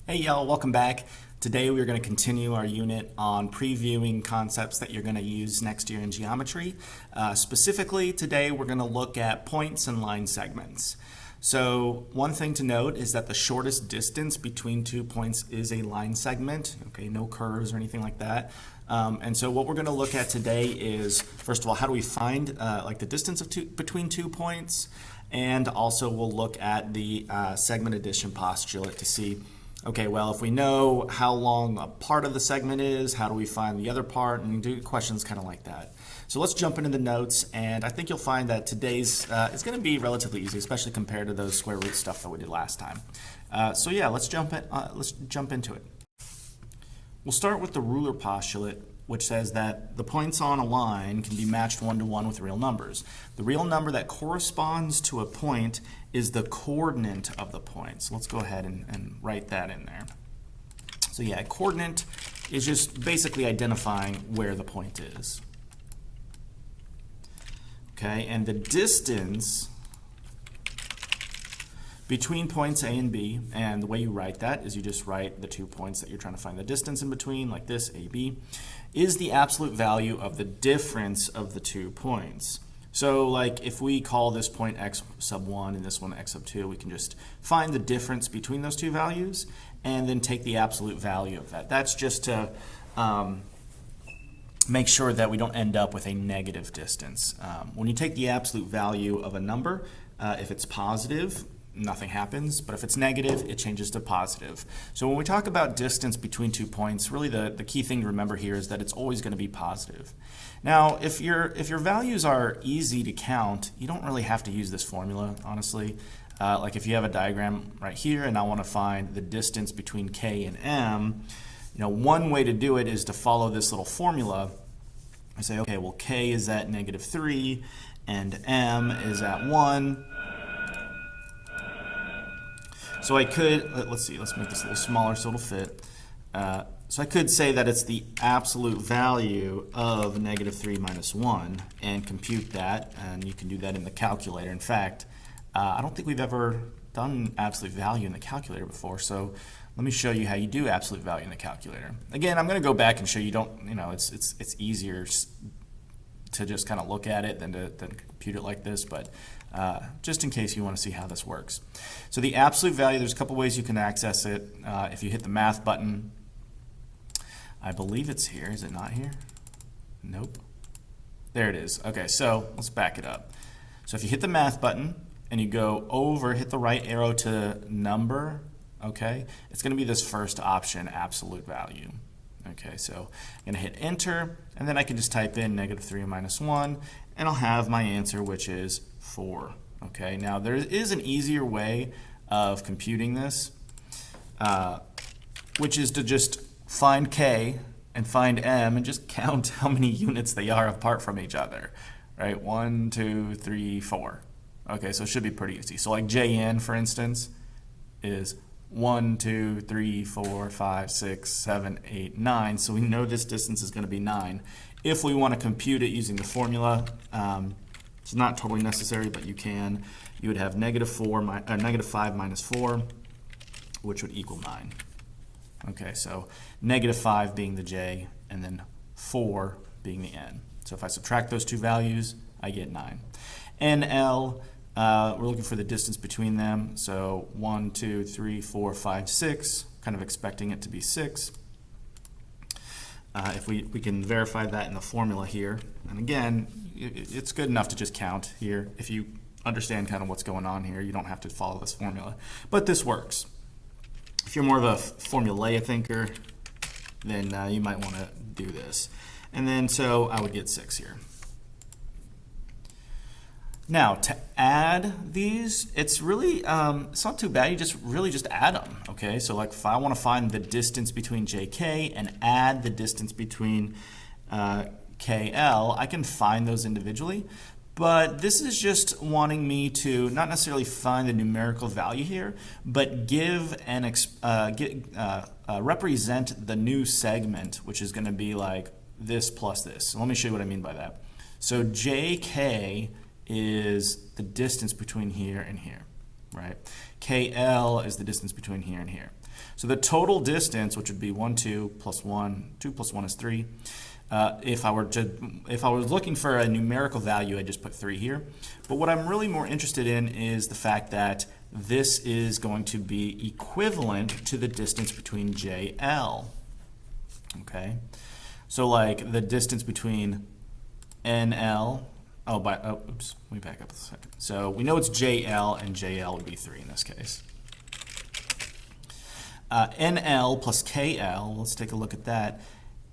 Hey y'all, welcome back. Today we're going to continue our unit on previewing concepts that you're going to use next year in geometry. Specifically today we're going to look at points and line segments. So one thing to note is that the shortest distance between 2 points is a line segment, okay, no curves or anything like that. And so what we're going to look at today is, first of all, how do we find like the distance of between 2 points, and also we'll look at the segment addition postulate to see, okay, well, if we know how long a part of the segment is, how do we find the other part, and do questions kind of like that. So let's jump into the notes, and I think you'll find that today's is going to be relatively easy, especially compared to those square root stuff that we did last time. So yeah, let's jump into it. We'll start with the ruler postulate, which says that the points on a line can be matched one-to-one with real numbers. The real number that corresponds to a point is the coordinate of the point. So let's go ahead and write that in there. So yeah, a coordinate is just basically identifying where the point is. Okay, and the distance between points A and B, and the way you write that is you just write the 2 points that you're trying to find the distance in between, like this, AB, is the absolute value of the difference of the 2 points. So like if we call this point x sub 1 and this one x sub 2, we can just find the difference between those two values and then take the absolute value of that. That's just to make sure that we don't end up with a negative distance. When you take the absolute value of a number, if it's positive, nothing happens, but if it's negative, it changes to positive. So when we talk about distance between 2 points, really the key thing to remember here is that it's always going to be positive. Now, if your values are easy to count, you don't really have to use this formula, honestly. Like if you have a diagram right here and I want to find the distance between K and M, one way to do it is to follow this little formula. I say, okay, well, K is at -3 and M is at 1. So I could, let's make this a little smaller so it'll fit. So I could say that it's the absolute value of -3 minus 1 and compute that, and you can do that in the calculator. In fact, I don't think we've ever done absolute value in the calculator before, so let me show you how you do absolute value in the calculator. Again, I'm going to go back and show you it's easier to just kind of look at it than to compute it like this, but just in case you want to see how this works. So the absolute value, there's a couple ways you can access it. If you hit the math button, I believe it's here. Is it not here? Nope. There it is. Okay, so let's back it up. So if you hit the math button and you go over, hit the right arrow to number, okay, it's going to be this first option, absolute value. Okay, so I'm going to hit enter, and then I can just type in -3 minus 1, and I'll have my answer, which is 4. Okay, now there is an easier way of computing this, which is to just find K and find M and just count how many units they are apart from each other. Right, 1, 2, 3, 4. Okay, so it should be pretty easy. So like JN, for instance, is 1, 2, 3, 4, 5, 6, 7, 8, 9. So we know this distance is going to be 9. If we want to compute it using the formula, it's not totally necessary, but you can. You would have -5 minus 4, which would equal 9. Okay, so -5 being the J, and then 4 being the N. So if I subtract those two values, I get 9. NL, we're looking for the distance between them. So 1, 2, 3, 4, 5, 6, kind of expecting it to be 6. If we can verify that in the formula here, and again, it's good enough to just count here. If you understand kind of what's going on here, you don't have to follow this formula, but this works. If you're more of a formulaic thinker, then you might want to do this. And then so I would get 6 here. Now to add these, it's really it's not too bad. You just add them. Okay, so like if I want to find the distance between JK and add the distance between KL, I can find those individually. But this is just wanting me to not necessarily find the numerical value here, but give and represent the new segment, which is going to be like this plus this. So let me show you what I mean by that. So JK is the distance between here and here, right? KL is the distance between here and here. So the total distance, which would be 1, 2 plus 1, 2 plus 1 is 3. If I was looking for a numerical value, I'd just put 3 here. But what I'm really more interested in is the fact that this is going to be equivalent to the distance between JL. Okay, so like the distance between NL. Oops, let me back up a second. So we know it's JL, and JL would be 3 in this case. NL plus KL, let's take a look at that.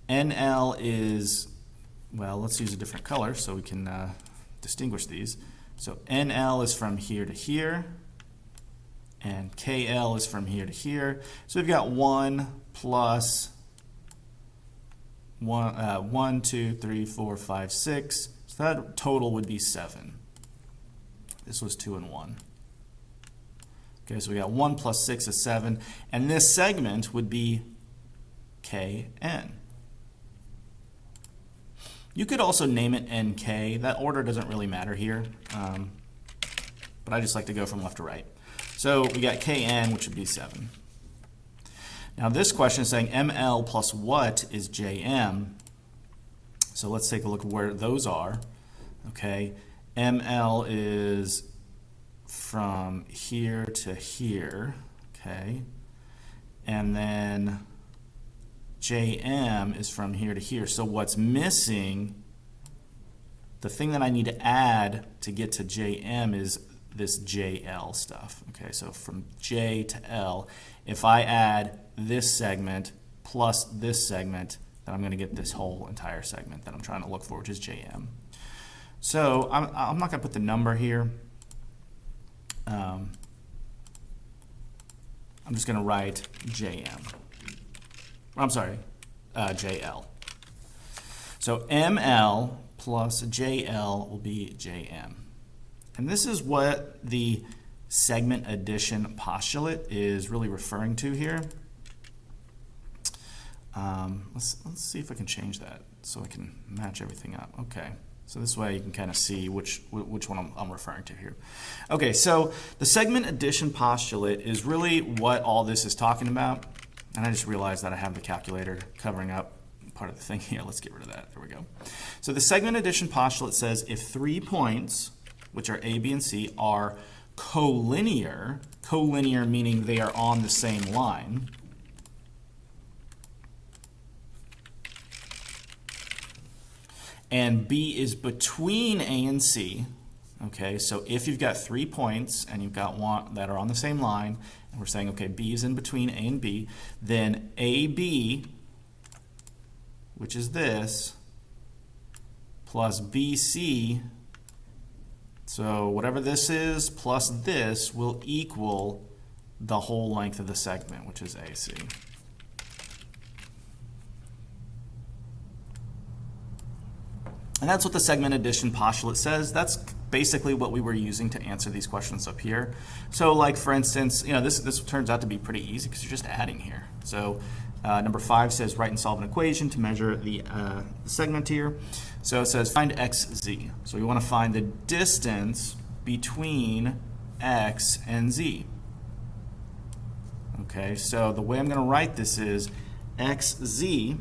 NL is, well, let's use a different color so we can distinguish these. So NL is from here to here, and KL is from here to here. So we've got 1 plus 1, 2, 3, 4, 5, 6. So that total would be 7. This was 2 and 1. Okay, so we got 1 plus 6 is 7, and this segment would be KN. You could also name it NK. That order doesn't really matter here, but I just like to go from left to right. So we got KN, which would be 7. Now this question is saying ML plus what is JM? So let's take a look at where those are. Okay, ML is from here to here, okay, and then JM is from here to here. So what's missing, the thing that I need to add to get to JM is this JL stuff. Okay, so from J to L, if I add this segment plus this segment, then I'm going to get this whole entire segment that I'm trying to look for, which is JM. So I'm not going to put the number here. I'm just going to write JM. I'm sorry, JL. So ML plus JL will be JM. And this is what the segment addition postulate is really referring to here. Let's see if I can change that so I can match everything up. Okay, so this way you can kind of see which one I'm referring to here. Okay, so the segment addition postulate is really what all this is talking about. And I just realized that I have the calculator covering up part of the thing here. Let's get rid of that. There we go. So the segment addition postulate says if 3 points, which are A, B, and C, are collinear meaning they are on the same line, and B is between A and C, okay, so if you've got 3 points and you've got one that are on the same line, and we're saying, okay, B is in between A and B, then AB, which is this, plus BC, so whatever this is plus this will equal the whole length of the segment, which is AC. And that's what the segment addition postulate says. That's basically what we were using to answer these questions up here. So like for instance, you know, this turns out to be pretty easy because you're just adding here. So number 5 says write and solve an equation to measure the segment here. So it says find xz. So we want to find the distance between x and z. Okay, so the way I'm going to write this is xz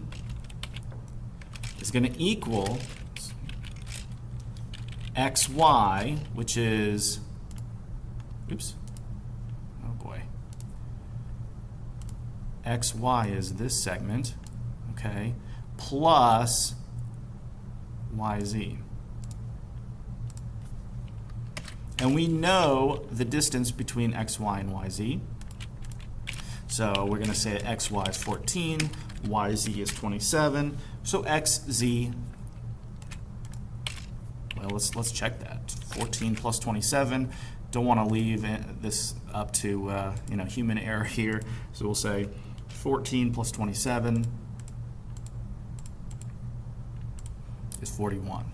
is going to equal xy, which is, oops, oh boy, xy is this segment, okay, plus yz. And we know the distance between xy and yz. So we're going to say that xy is 14, yz is 27. So xz, well, let's check that. 14 plus 27. Don't want to leave this up to you know, human error here. So we'll say 14 plus 27 is 41.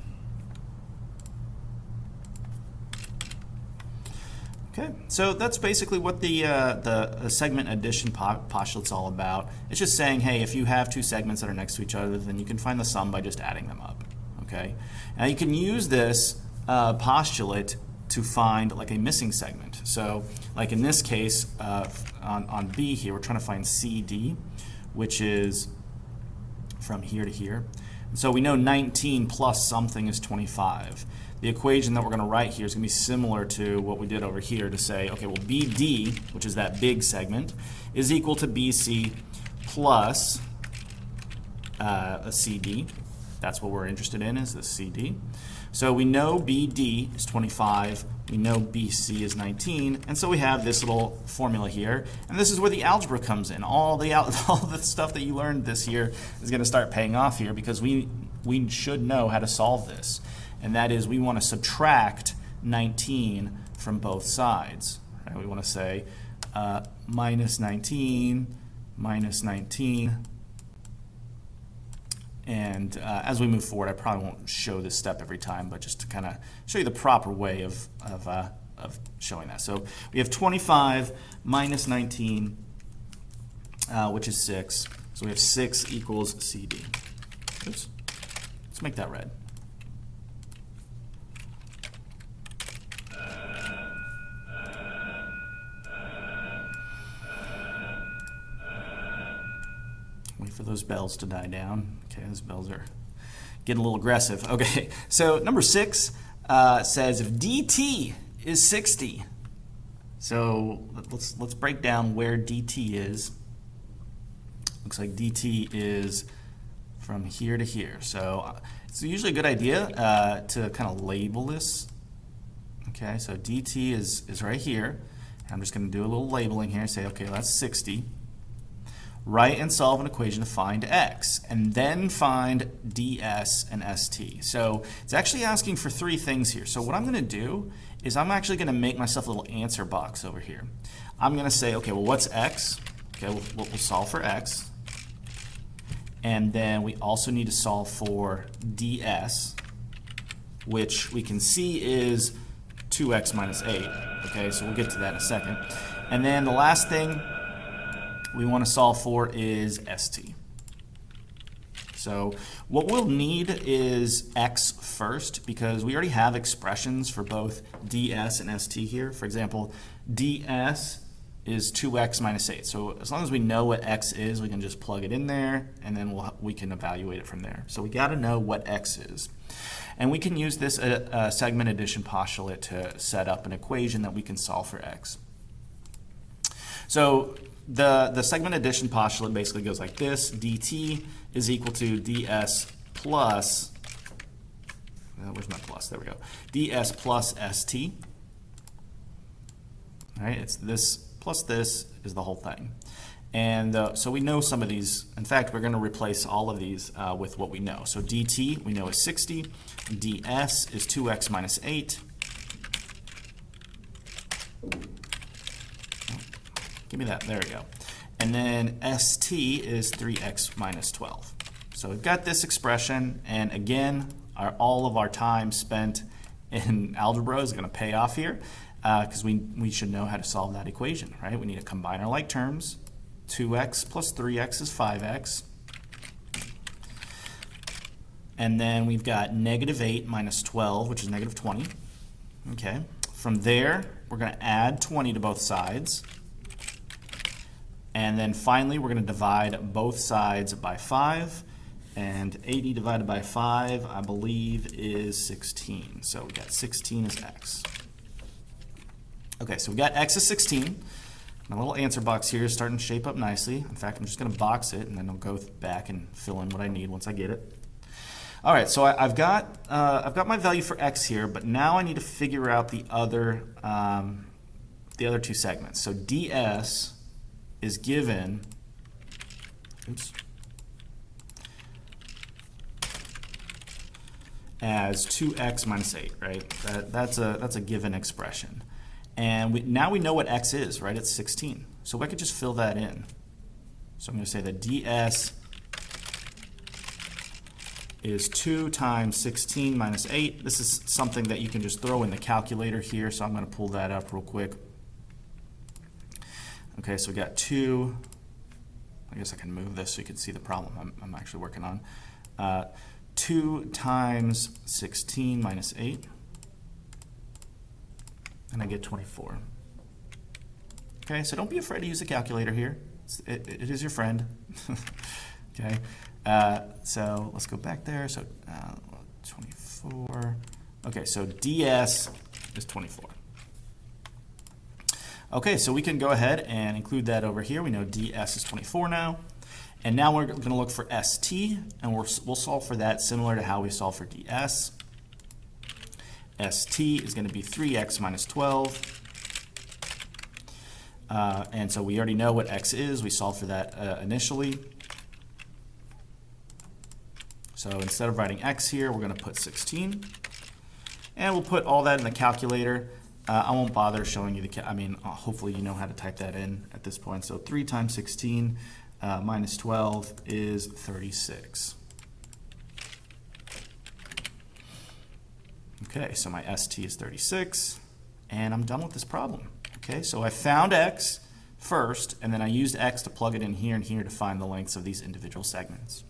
Okay, so that's basically what the segment addition postulate's all about. It's just saying, hey, if you have 2 segments that are next to each other, then you can find the sum by just adding them up. Okay, now you can use this postulate to find like a missing segment. So like in this case, on B here, we're trying to find CD, which is from here to here. And so we know 19 plus something is 25. The equation that we're going to write here is going to be similar to what we did over here to say, okay, well, BD, which is that big segment, is equal to BC plus a CD. That's what we're interested in, is the CD. So we know BD is 25, we know BC is 19, and so we have this little formula here, and this is where the algebra comes in. All the stuff that you learned this year is going to start paying off here, because we should know how to solve this, and that is we want to subtract 19 from both sides. Right? We want to say minus 19, minus 19. And as we move forward, I probably won't show this step every time, but just to kind of show you the proper way of showing that. So we have 25 minus 19, which is 6. So we have 6 equals CD. Oops. Let's make that red. Wait for those bells to die down. Okay, those bells are getting a little aggressive. Okay, so number 6 says if dt is 60. So let's break down where dt is. Looks like dt is from here to here. So it's usually a good idea to kind of label this. Okay, so dt is right here. I'm just going to do a little labeling here. Say, okay, that's 60. Write and solve an equation to find x, and then find ds and st. So it's actually asking for 3 things here. So what I'm going to do is I'm actually going to make myself a little answer box over here. I'm going to say, okay, well, what's x? Okay, we'll solve for x. And then we also need to solve for ds, which we can see is 2x minus 8. Okay, so we'll get to that in a second. And then the last thing we want to solve for is st. So what we'll need is x first, because we already have expressions for both ds and st here. For example, ds is 2x minus 8. So as long as we know what x is, we can just plug it in there, and then we can evaluate it from there. So we got to know what x is. And we can use this segment addition postulate to set up an equation that we can solve for x. So the segment addition postulate basically goes like this. dt is equal to ds plus, where's my plus? There we go. ds plus st. All right, it's this plus this is the whole thing. And so we know some of these. In fact, we're going to replace all of these with what we know. So dt we know is 60. ds is 2x minus 8. Give me that. There we go. And then st is 3x minus 12. So we've got this expression, and again, all of our time spent in algebra is going to pay off here, because we should know how to solve that equation, right? We need to combine our like terms. 2x plus 3x is 5x. And then we've got negative 8 minus 12, which is negative 20. Okay. From there, we're going to add 20 to both sides. And then finally, we're going to divide both sides by 5. And 80 divided by 5, I believe, is 16. So we got 16 is x. Okay, so we got x is 16. My little answer box here is starting to shape up nicely. In fact, I'm just going to box it, and then I'll go back and fill in what I need once I get it. All right, so I've got my value for x here, but now I need to figure out the other 2 segments. So ds is given, as 2x minus 8, right? That's a given expression. And now we know what x is, right? It's 16. So I could just fill that in. So I'm going to say that ds is 2 times 16 minus 8. This is something that you can just throw in the calculator here, so I'm going to pull that up real quick. Okay, so we got 2. I guess I can move this so you can see the problem I'm actually working on. 2 times 16 minus 8 and I get 24. Okay, so don't be afraid to use the calculator here. It is your friend. Okay, so let's go back there. So 24. Okay, so ds is 24. Okay, so we can go ahead and include that over here. We know ds is 24 now. And now we're going to look for st, and we'll solve for that similar to how we solve for ds. St is going to be 3x minus 12. And so we already know what x is. We solved for that initially. So instead of writing x here, we're going to put 16. And we'll put all that in the calculator. I won't bother showing you hopefully you know how to type that in at this point. So 3 times 16 minus 12 is 36. Okay, so my st is 36, and I'm done with this problem. Okay, so I found x first, and then I used x to plug it in here and here to find the lengths of these individual segments.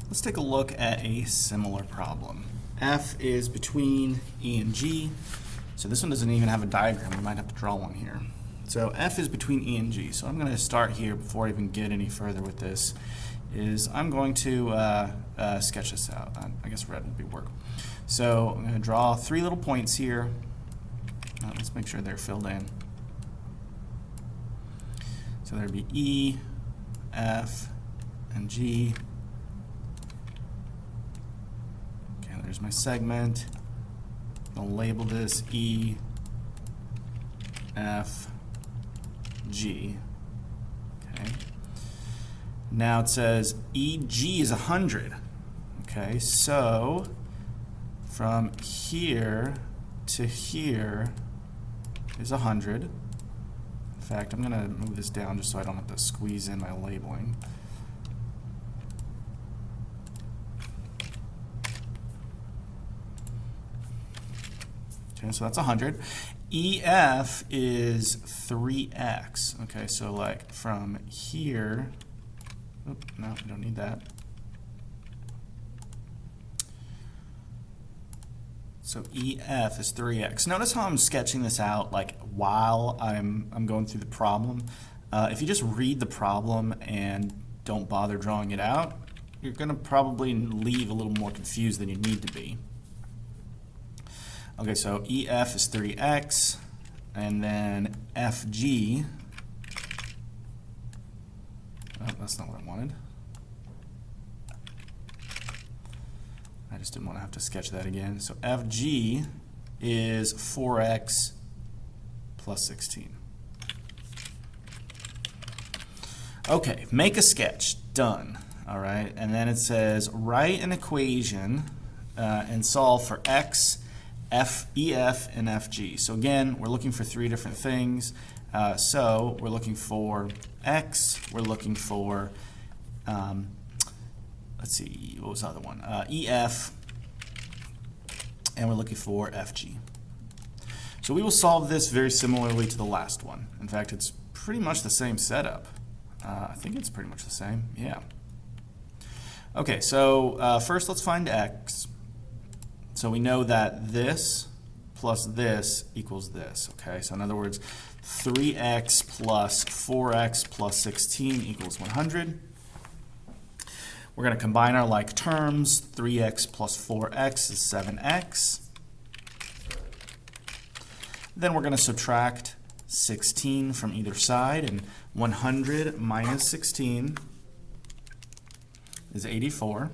Let's take a look at a similar problem. F is between E and G. So this one doesn't even have a diagram. We might have to draw one here. So F is between E and G. So I'm going to start here before I even get any further with this. I'm going to sketch this out. I guess red would work. So I'm going to draw 3 little points here. Let's make sure they're filled in. So there'd be E, F, and G. Okay, there's my segment. I'll label this E, F, G. Okay. Now it says EG is 100. Okay, so from here to here is 100. In fact, I'm going to move this down just so I don't have to squeeze in my labeling. Okay, so that's 100. EF is 3x. Okay, so like from here, no, we don't need that. So EF is 3x. Notice how I'm sketching this out like while I'm going through the problem. If you just read the problem and don't bother drawing it out, you're going to probably leave a little more confused than you need to be. Okay, so EF is 3x, and then FG, oh, that's not what I wanted. I just didn't want to have to sketch that again. So FG is 4x plus 16. Okay, make a sketch, done. All right, and then it says write an equation and solve for x, F, EF, and FG. So again, we're looking for 3 different things. So we're looking for x, we're looking for, let's see, what was the other one? EF, and we're looking for FG. So we will solve this very similarly to the last one. In fact, it's pretty much the same setup. I think it's pretty much the same, yeah. Okay, so first let's find x. So we know that this plus this equals this, okay? So in other words, 3x plus 4x plus 16 equals 100. We're going to combine our like terms. 3x plus 4x is 7x. Then we're going to subtract 16 from either side, and 100 minus 16 is 84.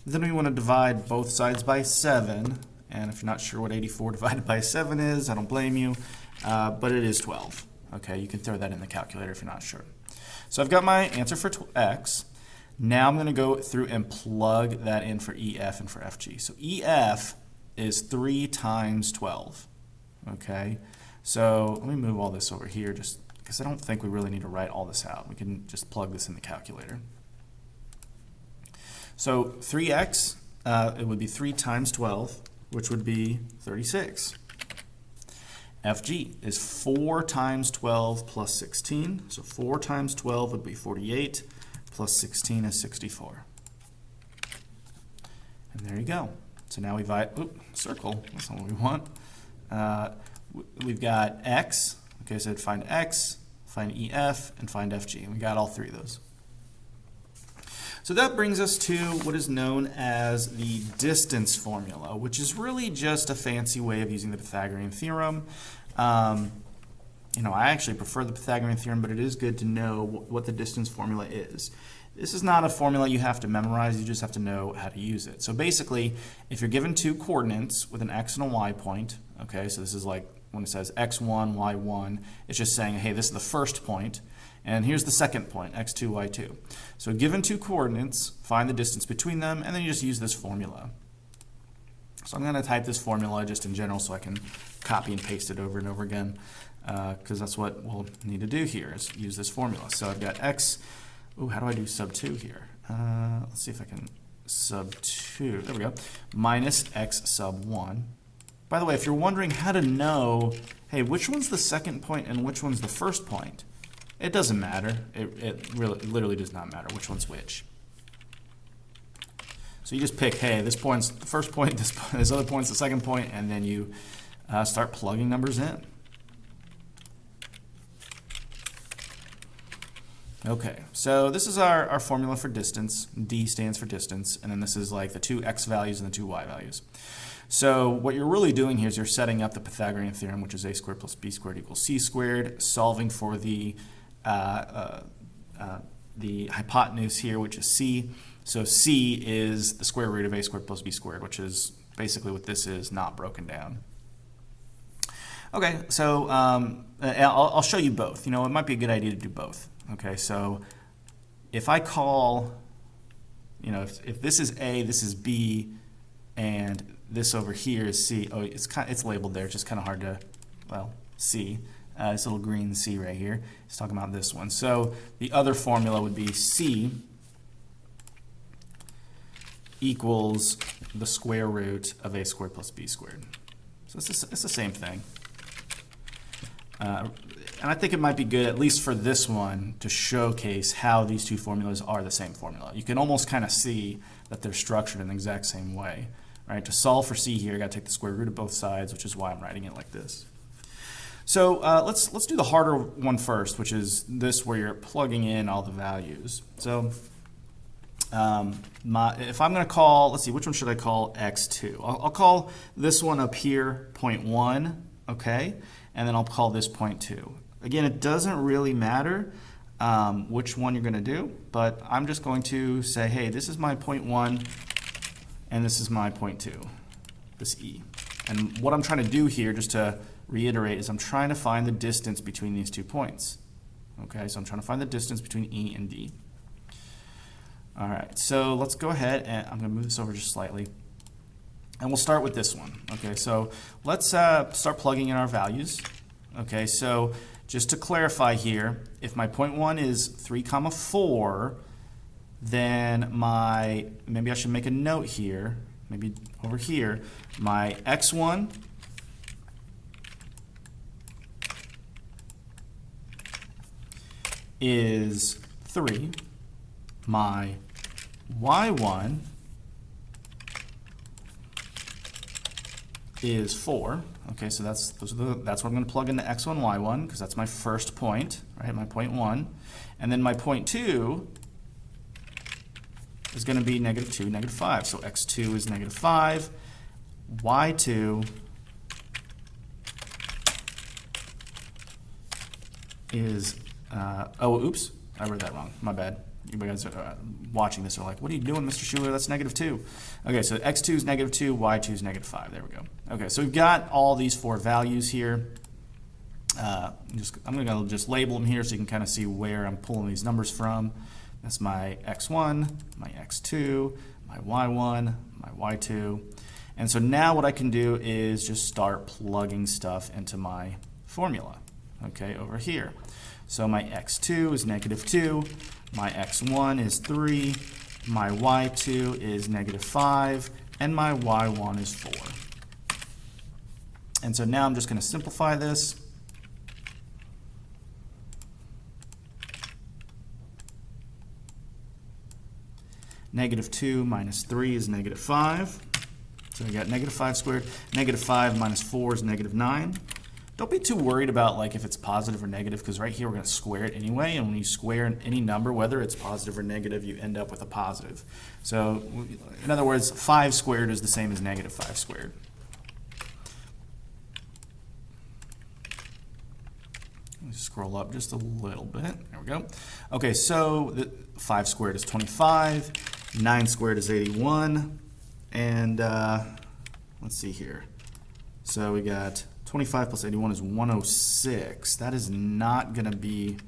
Then we want to divide both sides by 7, and if you're not sure what 84 divided by 7 is, I don't blame you, but it is 12. Okay, you can throw that in the calculator if you're not sure. So I've got my answer for x. Now I'm going to go through and plug that in for EF and for FG. So EF is 3 times 12. Okay, so let me move all this over here just because I don't think we really need to write all this out. We can just plug this in the calculator. So 3x, it would be 3 times 12, which would be 36. FG is 4 times 12 plus 16. So 4 times 12 would be 48, plus 16 is 64. And there you go. So now we circle, that's not what we want. We've got x, okay, so find x, find EF, and find FG, and we got all three of those. So that brings us to what is known as the distance formula, which is really just a fancy way of using the Pythagorean theorem. I actually prefer the Pythagorean theorem, but it is good to know what the distance formula is. This is not a formula you have to memorize, you just have to know how to use it. So basically, if you're given two coordinates with an x and a y point, okay, so this is like when it says x1, y1, it's just saying, hey, this is the first point, and here's the second point, x2, y2. So given two coordinates, find the distance between them, and then you just use this formula. So I'm going to type this formula just in general so I can copy and paste it over and over again, because that's what we'll need to do here, is use this formula. So I've got x, how do I do sub 2 here? Let's see if I can sub 2, there we go, minus x sub 1. By the way, if you're wondering how to know, hey, which one's the second point and which one's the first point, it doesn't matter. It literally does not matter which one's which. So you just pick, hey, this point's the first point, this other point's the second point, and then you start plugging numbers in. Okay, so this is our formula for distance. D stands for distance, and then this is like the two x values and the two y values. So what you're really doing here is you're setting up the Pythagorean theorem, which is a squared plus b squared equals c squared, solving for the hypotenuse here, which is c. So c is the square root of a squared plus b squared, which is basically what this is, not broken down. Okay, so I'll show you both. It might be a good idea to do both. Okay, so if I call, if this is A, this is B, and this over here is C. Oh, it's labeled there. It's just kind of hard to, see. This little green C right here. It's talking about this one. So the other formula would be C equals the square root of a squared plus b squared. So it's the same thing. And I think it might be good, at least for this one, to showcase how these two formulas are the same formula. You can almost kind of see that they're structured in the exact same way. Right? To solve for c here, I got to take the square root of both sides, which is why I'm writing it like this. So let's do the harder one first, which is this where you're plugging in all the values. So if I'm going to call, let's see, which one should I call x2? I'll call this one up here 0.1, okay? And then I'll call this 0.2. Again, it doesn't really matter which one you're going to do, but I'm just going to say, hey, this is my 0.1 and this is my 0.2, this e. And what I'm trying to do here, just to reiterate, is I'm trying to find the distance between these 2 points. Okay, so I'm trying to find the distance between e and d. All right, so let's go ahead and I'm going to move this over just slightly. And we'll start with this one. Okay, so let's start plugging in our values. Okay, so just to clarify here, if my 0.1 is 3, 4, then maybe I should make a note here, maybe over here, my x1 is 3, my y1 is 4. Okay, so that's what I'm going to plug into x1, y1, because that's my first point, right? My 0.1, and then my 0.2 is going to be -2, -5. So x2 is -5, y2 is oops, I read that wrong. My bad. You guys are watching this are like, what are you doing, Mr. Schuler? That's -2. Okay, so x2 is -2, y2 is -5. There we go. Okay, so we've got all these 4 values here. I'm going to just label them here so you can kind of see where I'm pulling these numbers from. That's my x1, my x2, my y1, my y2. And so now what I can do is just start plugging stuff into my formula, okay, over here. So my x2 is -2, my x1 is 3, my y2 is -5, and my y1 is 4. And so now I'm just going to simplify this. Negative 2 minus 3 is negative 5. So we got negative 5 squared. Negative 5 minus 4 is negative 9. Don't be too worried about like if it's positive or negative, because right here we're going to square it anyway, and when you square any number, whether it's positive or negative, you end up with a positive. So in other words, 5 squared is the same as negative 5 squared. Let me scroll up just a little bit. There we go. Okay, so 5 squared is 25, 9 squared is 81, and let's see here. So we got 25 plus 81 is 106. That is not going to be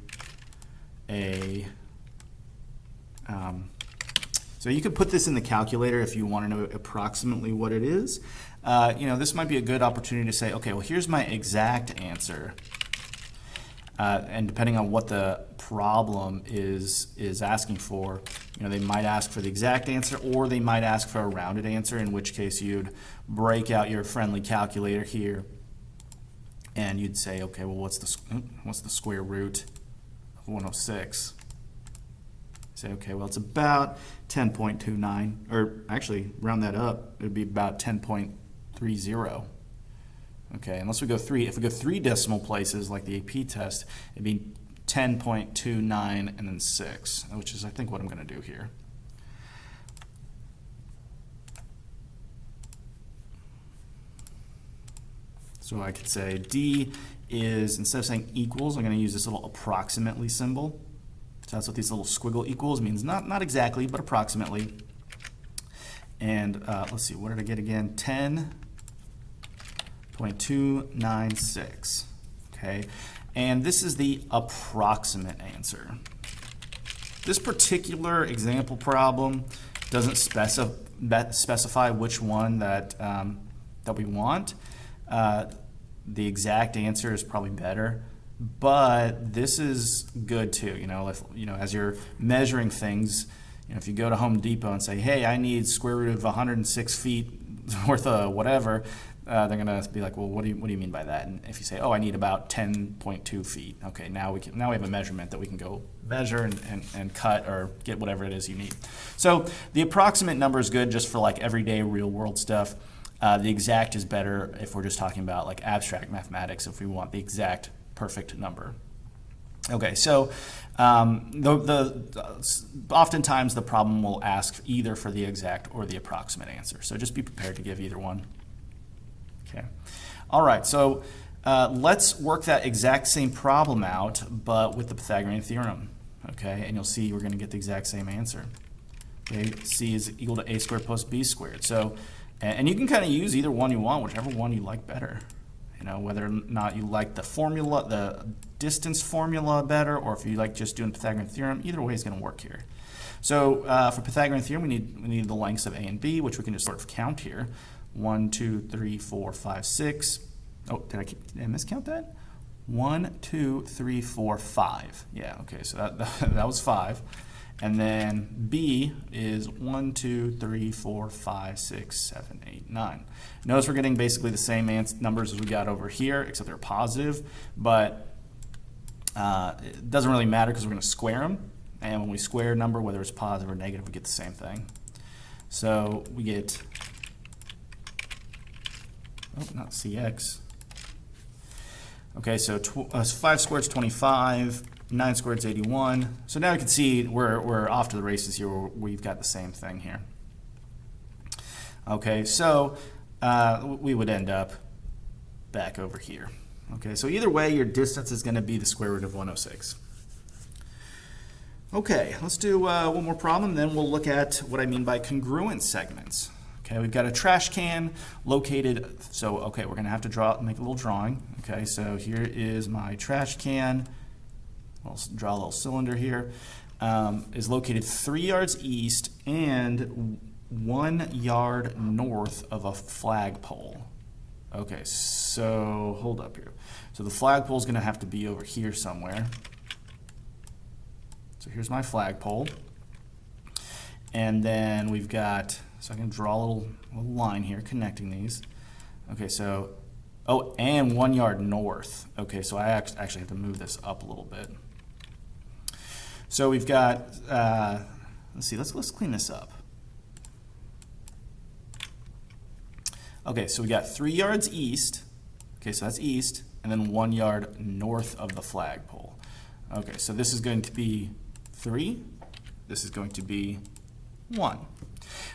a... so you could put this in the calculator if you want to know approximately what it is. This might be a good opportunity to say, okay, well, here's my exact answer. And depending on what the problem is asking for, they might ask for the exact answer, or they might ask for a rounded answer, in which case you'd break out your friendly calculator here, and you'd say, okay, well, what's the square root of 106? Say, okay, well, it's about 10.29, or actually, round that up, it would be about 10.30. Okay, unless we go if we go 3 decimal places like the AP test, it'd be 10.29 and then 6, which is, I think, what I'm going to do here. So I could say D is, instead of saying equals, I'm going to use this little approximately symbol. So that's what these little squiggle equals means. Not exactly, but approximately. And let's see, what did I get again? 10.296. Okay, and this is the approximate answer. This particular example problem doesn't specify which one that we want. The exact answer is probably better, but this is good too. As you're measuring things, if you go to Home Depot and say, hey, I need square root of 106 feet worth of whatever, they're gonna be like, well, what do you mean by that? And if you say, oh, I need about 10.2 feet, okay, now we have a measurement that we can go measure and cut or get whatever it is you need. So the approximate number is good just for like everyday real world stuff. The exact is better if we're just talking about like abstract mathematics, if we want the exact perfect number. Okay, so oftentimes the problem will ask either for the exact or the approximate answer. So just be prepared to give either one. Okay. All right, so let's work that exact same problem out, but with the Pythagorean theorem. Okay, and you'll see we're going to get the exact same answer. Okay, C is equal to A squared plus B squared. So, and you can kind of use either one you want, whichever one you like better. Whether or not you like the formula, the distance formula better, or if you like just doing Pythagorean theorem, either way is going to work here. So for Pythagorean theorem, we need the lengths of A and B, which we can just sort of count here. 1, 2, 3, 4, 5, 6. Oh, did I miscount that? 1, 2, 3, 4, 5. Yeah, okay, so that was 5. And then B is 1, 2, 3, 4, 5, 6, 7, 8, 9. Notice we're getting basically the same numbers as we got over here, except they're positive, but it doesn't really matter because we're going to square them. And when we square a number, whether it's positive or negative, we get the same thing. So we get, oh, not CX. Okay, so 5 squared is 25. 9 squared is 81. So now you can see we're off to the races here. We've got the same thing here. Okay, so we would end up back over here. Okay, so either way, your distance is going to be the square root of 106. Okay, let's do one more problem, then we'll look at what I mean by congruent segments. Okay, we've got a trash can located, so okay, we're going to have to make a little drawing. Okay, so here is my trash can. I'll draw a little cylinder here. Is located 3 yards east and 1 yard north of a flagpole. Okay, so hold up here. So the flagpole is going to have to be over here somewhere. So here's my flagpole. And then we've got, so I can draw a little line here connecting these. Okay, so, oh, and 1 yard north. Okay, so I actually have to move this up a little bit. So we've got let's see, let's clean this up. Okay, so we got 3 yards east. Okay, so that's east, and then 1 yard north of the flagpole. Okay, so this is going to be 3. This is going to be 1.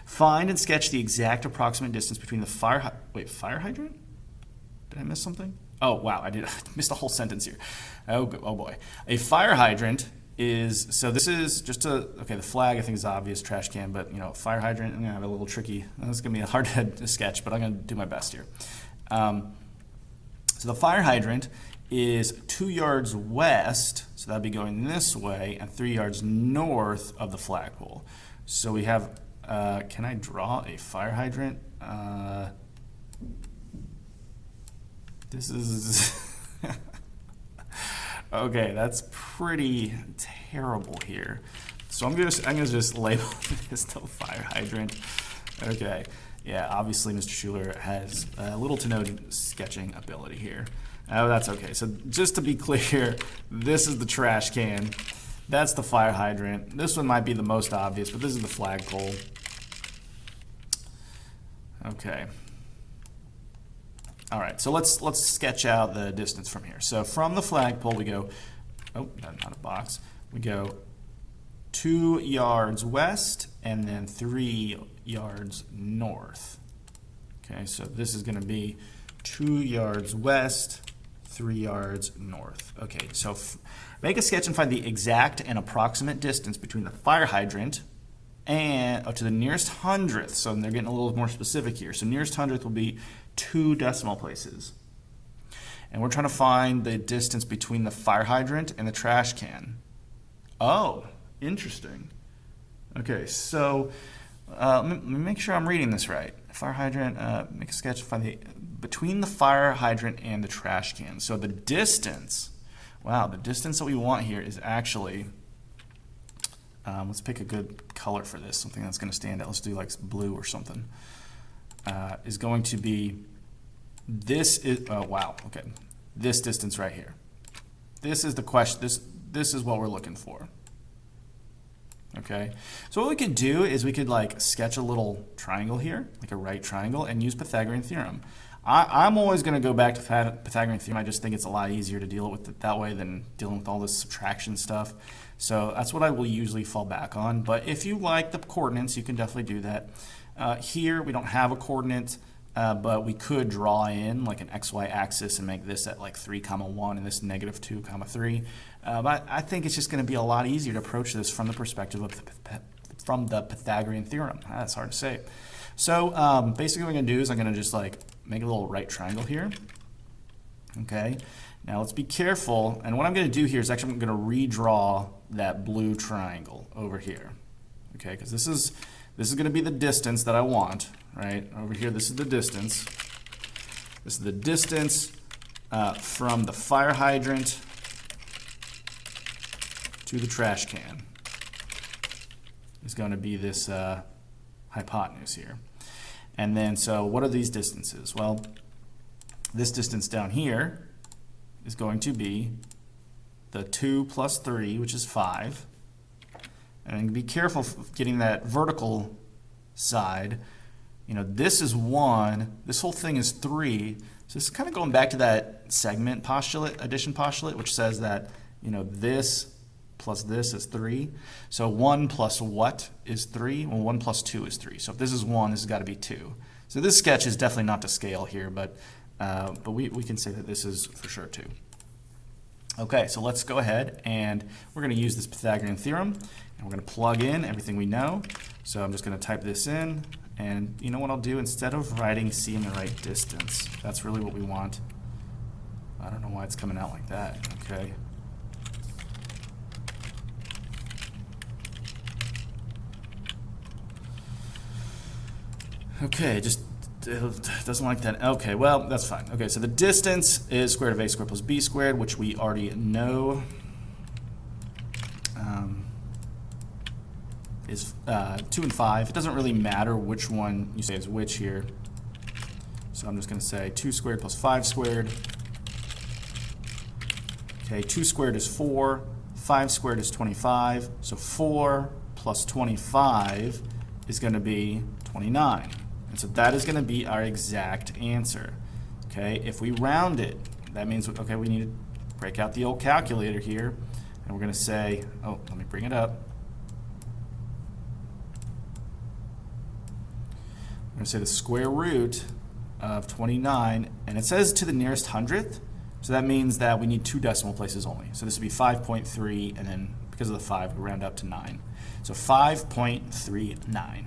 Find and sketch the exact approximate distance between the fire hydrant? Did I miss something? Oh, wow, I missed a whole sentence here. Oh boy. A fire hydrant is, so this is just okay, the flag I think is obvious, trash can, but you know, fire hydrant, I'm gonna have a little tricky, it's gonna be a hard to sketch, but I'm gonna do my best here. So the fire hydrant is 2 yards west, so that'd be going this way, and 3 yards north of the flagpole. So we have, can I draw a fire hydrant? This is, okay, that's pretty terrible here. So I'm gonna just label this the fire hydrant. Okay, yeah, obviously Mr. Schuler has little to no sketching ability here. Oh, that's okay. So just to be clear, this is the trash can. That's the fire hydrant. This one might be the most obvious, but this is the flagpole. Okay. All right, so let's sketch out the distance from here. So from the flagpole, we go, oh, not a box. We go 2 yards west and then 3 yards north. Okay, so this is going to be 2 yards west, 3 yards north. Okay, so make a sketch and find the exact and approximate distance between the fire hydrant and to the nearest hundredth. So they're getting a little more specific here. So nearest hundredth will be 2 decimal places. And we're trying to find the distance between the fire hydrant and the trash can. Oh, interesting. Okay, so let me make sure I'm reading this right. Fire hydrant, make a sketch, find the between the fire hydrant and the trash can. So the distance, wow, the distance that we want here is actually, let's pick a good color for this, something that's going to stand out. Let's do like blue or something. Is going to be, this is, oh wow, okay, this distance right here. This is the question, this is what we're looking for. Okay, so what we could do is we could like sketch a little triangle here, like a right triangle, and use Pythagorean theorem. I'm always going to go back to Pythagorean theorem. I just think it's a lot easier to deal with it that way than dealing with all this subtraction stuff. So that's what I will usually fall back on. But if you like the coordinates, you can definitely do that. Here we don't have a coordinate, but we could draw in like an xy axis and make this at like 3, 1 and this -2, 3. But I think it's just going to be a lot easier to approach this from the perspective of the Pythagorean theorem. That's hard to say. So basically what I'm going to do is I'm going to just like make a little right triangle here. Okay. Now let's be careful. And what I'm going to do here is actually I'm going to redraw that blue triangle over here. Okay, because this is going to be the distance that I want, right? Over here, this is the distance. This is the distance from the fire hydrant to the trash can. Is going to be this hypotenuse here. And then, so what are these distances? Well, this distance down here is going to be the 2 plus 3, which is 5. And be careful of getting that vertical side. You know, this is 1, this whole thing is 3. So this is kind of going back to that segment postulate, addition postulate, which says that, you know, this plus this is 3. So 1 plus what is 3? Well, 1 plus 2 is 3. So if this is 1, this has got to be 2. So this sketch is definitely not to scale here, but we can say that this is for sure 2. Okay, so let's go ahead and we're going to use this Pythagorean theorem, and we're going to plug in everything we know. So I'm just going to type this in, and you know what I'll do? Instead of writing C in the right distance, that's really what we want. I don't know why it's coming out like that. Okay. Okay, just it doesn't like that. Okay, well, that's fine. Okay, so the distance is square root of a squared plus b squared, which we already know is 2 and 5. It doesn't really matter which one you say is which here. So I'm just going to say 2 squared plus 5 squared. Okay, 2 squared is 4. 5 squared is 25. So 4 plus 25 is going to be 29. And so that is going to be our exact answer. Okay, if we round it, that means, okay, we need to break out the old calculator here, and we're going to say, oh, let me bring it up. I'm going to say the square root of 29, and it says to the nearest hundredth, so that means that we need 2 decimal places only. So this would be 5.3, and then because of the 5, we round up to 9. So 5.39.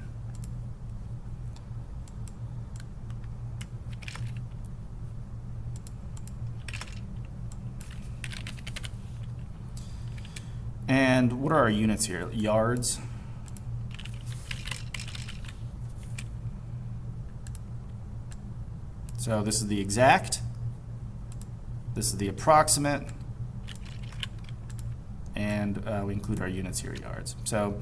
And what are our units here? Yards. So this is the exact, this is the approximate, and we include our units here, yards. So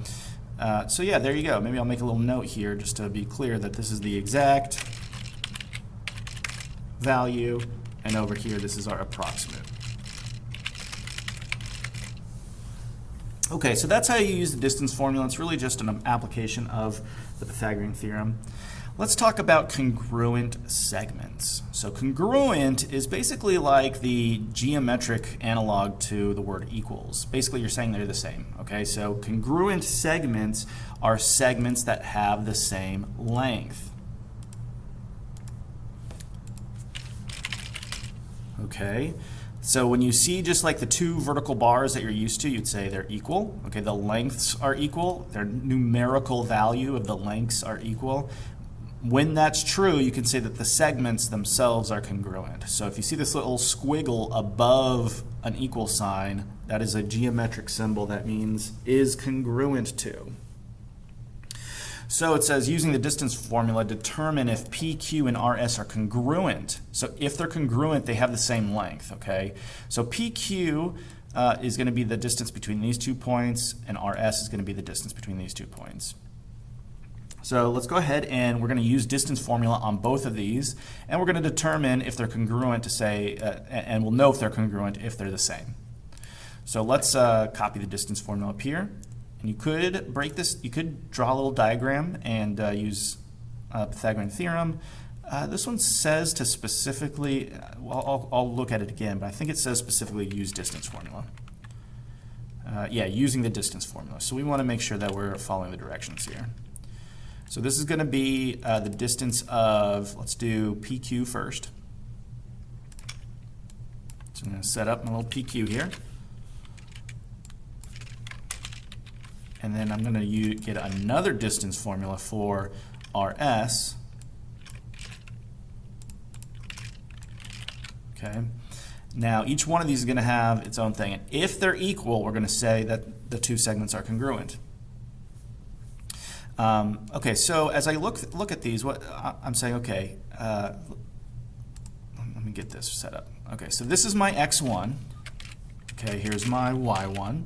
yeah, there you go. Maybe I'll make a little note here just to be clear that this is the exact value, and over here this is our approximate. Okay, so that's how you use the distance formula. It's really just an application of the Pythagorean theorem. Let's talk about congruent segments. So congruent is basically like the geometric analog to the word equals. Basically, you're saying they're the same. Okay, so congruent segments are segments that have the same length. Okay, so when you see just like the 2 vertical bars that you're used to, you'd say they're equal. Okay, the lengths are equal. Their numerical value of the lengths are equal. When that's true, you can say that the segments themselves are congruent. So if you see this little squiggle above an equal sign, that is a geometric symbol that means is congruent to. So it says, using the distance formula, determine if PQ and RS are congruent. So if they're congruent, they have the same length, okay? So PQ is going to be the distance between these 2 points, and RS is going to be the distance between these 2 points. So let's go ahead and we're going to use distance formula on both of these, and we're going to determine if they're congruent to say, and we'll know if they're congruent if they're the same. So let's copy the distance formula up here. And you could break this, you could draw a little diagram and use Pythagorean theorem. This one says to specifically, well, I'll look at it again, but I think it says specifically use distance formula. Yeah, using the distance formula. So we want to make sure that we're following the directions here. So this is going to be the distance of, let's do PQ first. So I'm going to set up my little PQ here. And then I'm going to get another distance formula for RS. Okay. Now each one of these is going to have its own thing. And if they're equal, we're going to say that the 2 segments are congruent. Okay, so as I look at these, what I'm saying, okay, let me get this set up. Okay, so this is my x1. Okay, here's my y1.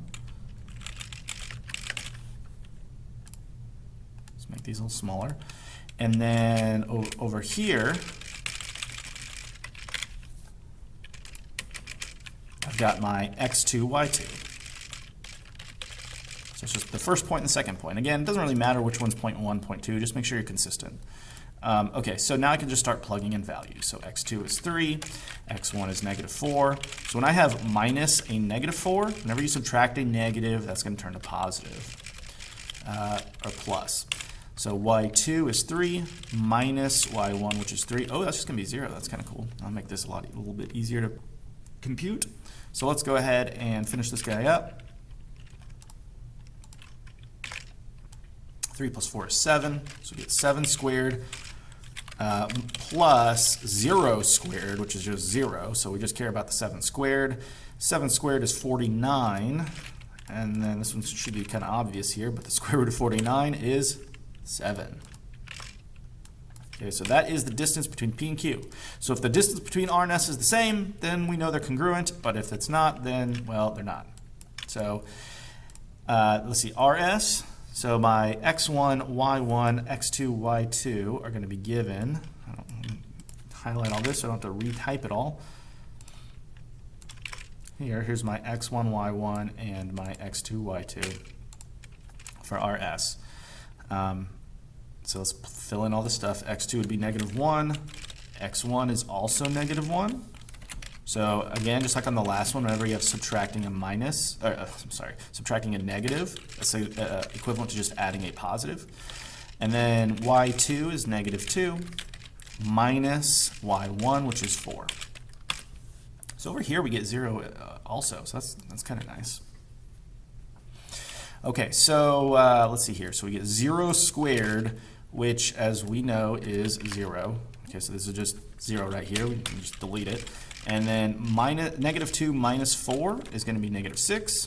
Let's make these a little smaller. And then over here, I've got my x2, y2. So it's just the first point and the second point. Again, it doesn't really matter which one's point 1, point 2, just make sure you're consistent. Okay, so now I can just start plugging in values. So x2 is 3, x1 is -4. So when I have minus a -4, whenever you subtract a negative, that's going to turn to positive, or plus. So y2 is 3 minus y1, which is 3. Oh, that's just going to be 0. That's kind of cool. I'll make this a little bit easier to compute. So let's go ahead and finish this guy up. 3 plus 4 is 7, so we get 7 squared plus 0 squared, which is just 0, so we just care about the 7 squared. 7 squared is 49, and then this one should be kind of obvious here, but the square root of 49 is 7. Okay, so that is the distance between P and Q. So if the distance between R and S is the same, then we know they're congruent, but if it's not, then, well, they're not. So let's see, RS. So my x1, y1, x2, y2 are going to be given. I don't highlight all this so I don't have to retype it all. Here's my x1, y1, and my x2, y2. for rs. So let's fill in all the stuff. x2 would be -1. x1 is also -1. So again, just like on the last one, whenever you have subtracting a minus, subtracting a negative, that's equivalent to just adding a positive. And then y2 is -2 minus y1, which is 4. So over here we get 0 also, so that's kind of nice. Okay, so let's see here. So we get 0 squared, which as we know is 0. Okay, so this is just 0 right here. We can just delete it. And then -2 minus 4 is going to be -6.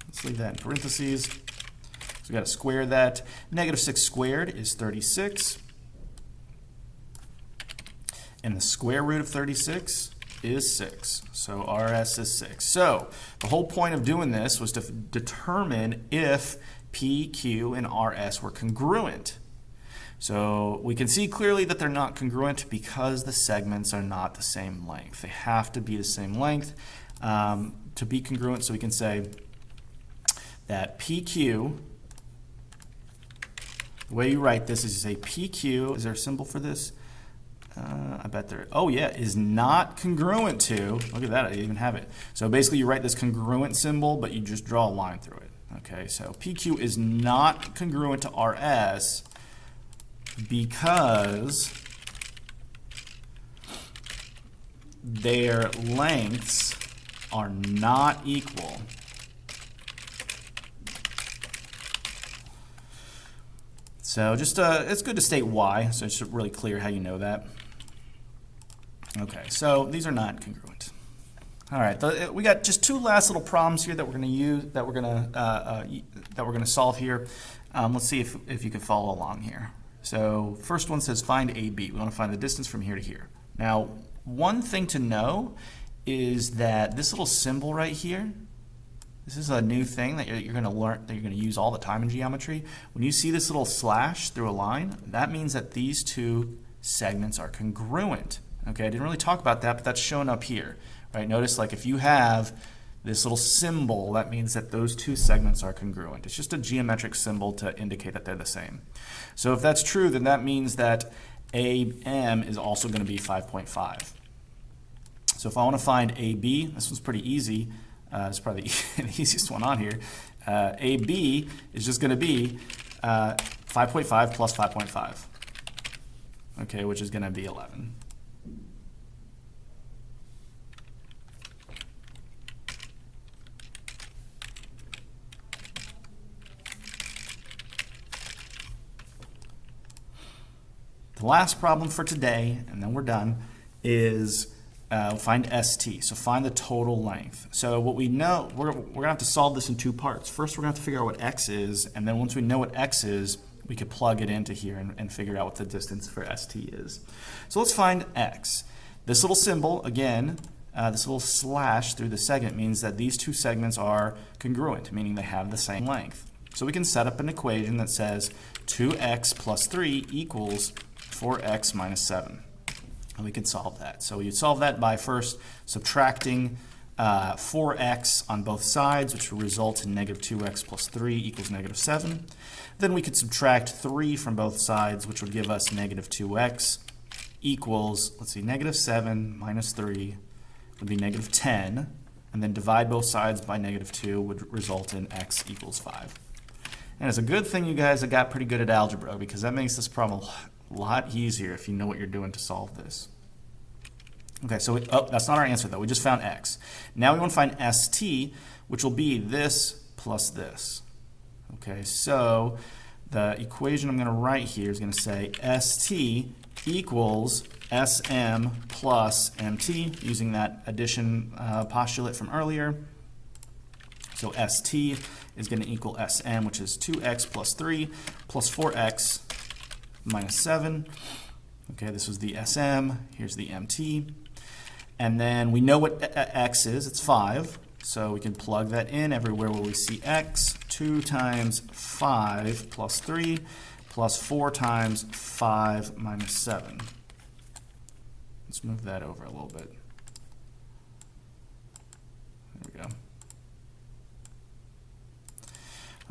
Let's leave that in parentheses. So we got to square that. -6 squared is 36. And the square root of 36 is 6. So rs is 6. So the whole point of doing this was to determine if P, Q, and RS were congruent. So we can see clearly that they're not congruent because the segments are not the same length. They have to be the same length to be congruent. So we can say that PQ, the way you write this is you say PQ, is there a symbol for this? I bet there, oh yeah, is not congruent to, look at that, I even have it. So basically you write this congruent symbol, but you just draw a line through it. Okay, so PQ is not congruent to RS because their lengths are not equal. So just it's good to state why, so it's really clear how you know that. Okay, so these are not congruent. All right, we got just two last little problems here that we're going to use, that we're going to solve here. Let's see if you can follow along here. So first one says find AB. We want to find the distance from here to here. Now, one thing to know is that this little symbol right here, this is a new thing that you're going to learn, that you're going to use all the time in geometry. When you see this little slash through a line, that means that these two segments are congruent. Okay, I didn't really talk about that, but that's shown up here. Right? Notice, like, if you have this little symbol, that means that those two segments are congruent. It's just a geometric symbol to indicate that they're the same. So if that's true, then that means that AM is also going to be 5.5. So if I want to find AB, this one's pretty easy. It's probably the easiest one on here. AB is just going to be 5.5 plus 5.5, okay, which is going to be 11. The last problem for today, and then we're done, is find ST. So find the total length. So what we know, we're going to have to solve this in two parts. First, we're going to have to figure out what X is, and then once we know what X is, we could plug it into here and figure out what the distance for ST is. So let's find X. This little symbol, again, this little slash through the segment means that these two segments are congruent, meaning they have the same length. So we can set up an equation that says 2x plus 3 equals 4x minus 7. And we can solve that. So you solve that by first subtracting 4x on both sides, which will result in negative 2x plus 3 equals negative 7. Then we could subtract 3 from both sides, which would give us negative 2x equals, let's see, negative 7 minus 3 would be negative 10. And then divide both sides by negative 2 would result in x equals 5. And it's a good thing you guys have got pretty good at algebra, because that makes this problem a lot easier if you know what you're doing to solve this. Okay, so that's not our answer though. We just found X. Now we want to find ST, which will be this plus this. Okay, so the equation I'm going to write here is going to say ST equals SM plus MT, using that addition postulate from earlier. So ST is going to equal SM, which is 2x plus 3 plus 4x minus 7. Okay, this was the SM. Here's the MT. And then we know what X is. It's 5. So we can plug that in everywhere where we see X. 2 times 5 plus 3 plus 4 times 5 minus 7. Let's move that over a little bit. There we go.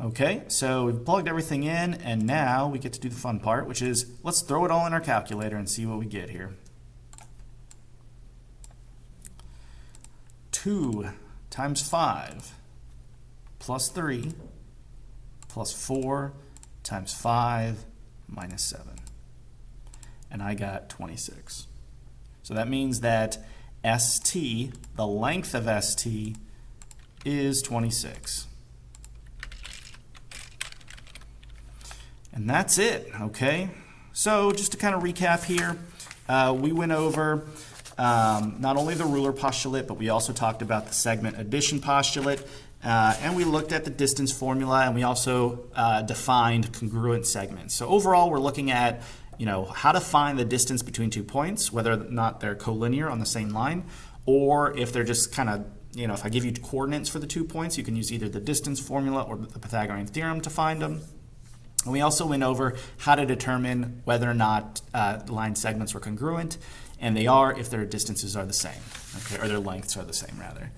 Okay, so we've plugged everything in, and now we get to do the fun part, which is let's throw it all in our calculator and see what we get here. 2 times 5 plus 3 plus 4 times 5 minus 7. And I got 26. So that means that ST, the length of ST, is 26. And that's it, okay? So just to kind of recap here, we went over not only the ruler postulate, but we also talked about the segment addition postulate, and we looked at the distance formula, and we also defined congruent segments. So overall, we're looking at how to find the distance between 2 points, whether or not they're collinear on the same line, or if they're just kind of, if I give you coordinates for the 2 points, you can use either the distance formula or the Pythagorean theorem to find them. And we also went over how to determine whether or not line segments were congruent, and they are if their distances are the same, okay, or their lengths are the same, rather.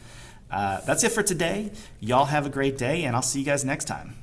That's it for today. Y'all have a great day, and I'll see you guys next time.